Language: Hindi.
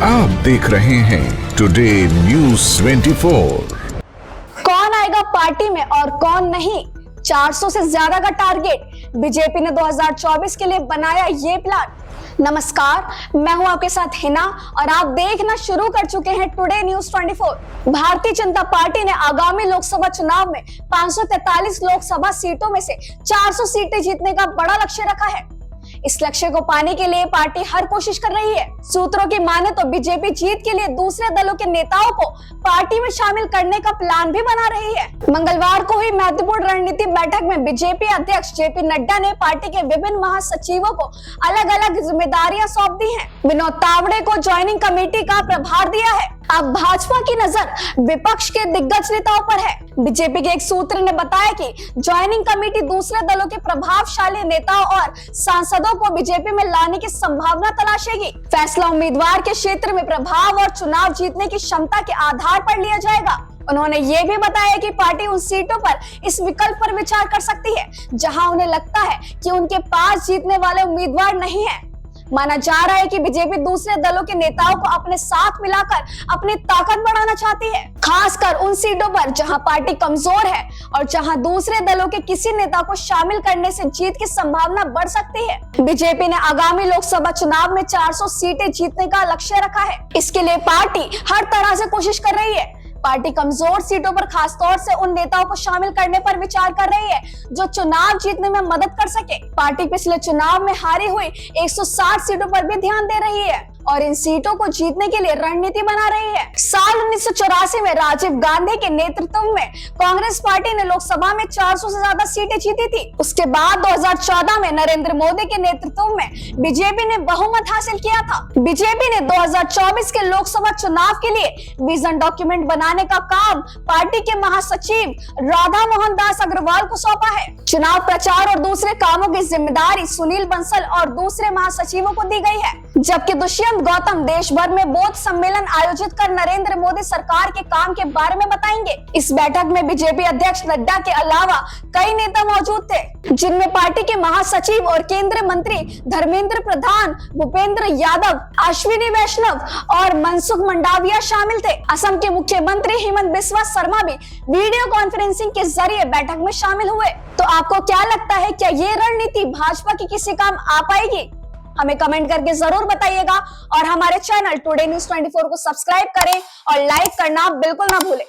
आप देख रहे हैं टुडे न्यूज़ 24। कौन आएगा पार्टी में और कौन नहीं, 400 से ज्यादा का टारगेट बीजेपी ने 2024 के लिए बनाया ये प्लान। नमस्कार, मैं हूं आपके साथ हिना और आप देखना शुरू कर चुके हैं today news 24। Bharatiya Janata party ने आगामी लोकसभा चुनाव में 543 लोकसभा सीटों में से 400 सीटें जीतने का बड़ा लक्ष्य रखा है। इस लक्ष्य को पाने के लिए पार्टी हर कोशिश कर रही है। सूत्रों की माने तो बीजेपी जीत के लिए दूसरे दलों के नेताओं को पार्टी में शामिल करने का प्लान भी बना रही है। मंगलवार को हुई महत्वपूर्ण रणनीति बैठक में बीजेपी अध्यक्ष जेपी नड्डा ने पार्टी के विभिन्न महासचिवों को अलग अलग जिम्मेदारियां सौंप दी हैं। विनोद तावड़े को ज्वाइनिंग कमेटी का प्रभार दिया है। अब भाजपा की नजर विपक्ष के दिग्गज नेताओं पर है। बीजेपी के एक सूत्र ने बताया कि ज्वाइनिंग कमेटी दूसरे दलों के प्रभावशाली नेताओं और सांसदों को बीजेपी में लाने की संभावना तलाशेगी। फैसला उम्मीदवार के क्षेत्र में प्रभाव और चुनाव जीतने की क्षमता के आधार पर लिया जाएगा। उन्होंने ये भी बताया कि पार्टी उन सीटों पर इस विकल्प पर विचार कर सकती है जहां उन्हें लगता है कि उनके पास जीतने वाले उम्मीदवार नहीं है। माना जा रहा है कि बीजेपी दूसरे दलों के नेताओं को अपने साथ मिलाकर अपनी ताकत बढ़ाना चाहती है, खासकर उन सीटों पर जहां पार्टी कमजोर है और जहां दूसरे दलों के किसी नेता को शामिल करने से जीत की संभावना बढ़ सकती है। बीजेपी ने आगामी लोकसभा चुनाव में 400 सीटें जीतने का लक्ष्य रखा है। इसके लिए पार्टी हर तरह से कोशिश कर रही है। पार्टी कमजोर सीटों पर खासतौर से उन नेताओं को शामिल करने पर विचार कर रही है जो चुनाव जीतने में मदद कर सके। पार्टी पिछले चुनाव में हारी हुई 160 सीटों पर भी ध्यान दे रही है और इन सीटों को जीतने के लिए रणनीति बना रही है। साल 1984 में राजीव गांधी के नेतृत्व में कांग्रेस पार्टी ने लोकसभा में 400 से ज्यादा सीटें जीती थी। उसके बाद 2014 में नरेंद्र मोदी के नेतृत्व में बीजेपी ने बहुमत हासिल किया था। बीजेपी ने 2024 के लोकसभा चुनाव के लिए विजन डॉक्यूमेंट बनाने का काम पार्टी के महासचिव राधा मोहन दास अग्रवाल को सौंपा है। चुनाव प्रचार और दूसरे कामों की जिम्मेदारी सुनील बंसल और दूसरे महासचिवों को दी गई है, जबकि दुष्यंत गौतम देश भर में बौद्ध सम्मेलन आयोजित कर नरेंद्र मोदी सरकार के काम के बारे में बताएंगे। इस बैठक में बीजेपी अध्यक्ष नड्डा के अलावा कई नेता मौजूद थे, जिनमें पार्टी के महासचिव और केंद्रीय मंत्री धर्मेंद्र प्रधान, भूपेंद्र यादव, अश्विनी वैष्णव और मनसुख मंडाविया शामिल थे। असम के मुख्यमंत्री हेमंत बिस्वा शर्मा भी वीडियो कॉन्फ्रेंसिंग के जरिए बैठक में शामिल हुए। तो आपको क्या लगता है, क्या ये रणनीति भाजपा की किसी काम आ पाएगी? हमें कमेंट करके जरूर बताइएगा और हमारे चैनल टुडे न्यूज़ 24 को सब्सक्राइब करें और लाइक करना बिल्कुल ना भूलें।